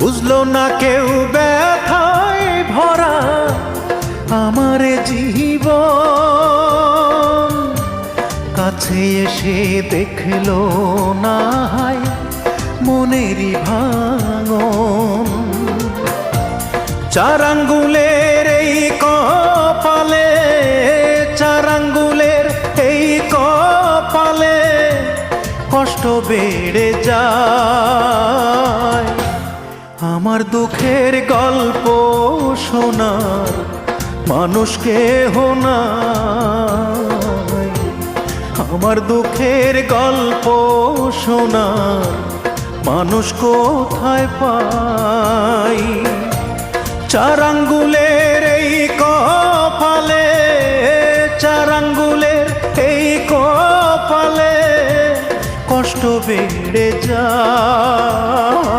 বুঝলো না কেউ ব্যথায় ভরা আমার জীবন, কাছে এসে দেখলো না হায় মনেরই ভাঙন। চার আঙ্গুলের এই কপালে, চার আঙ্গুলের এই কপালে কষ্ট বেড়ে যায়। আমার দুঃখের গল্প শোনার মানুষ কেহ নাই, আমার দুঃখের গল্প শোনার মানুষ কোথায় পাই। চার আঙ্গুলের এই কপালে, চার আঙ্গুলের এই কপালে কষ্ট বেড়ে যায়।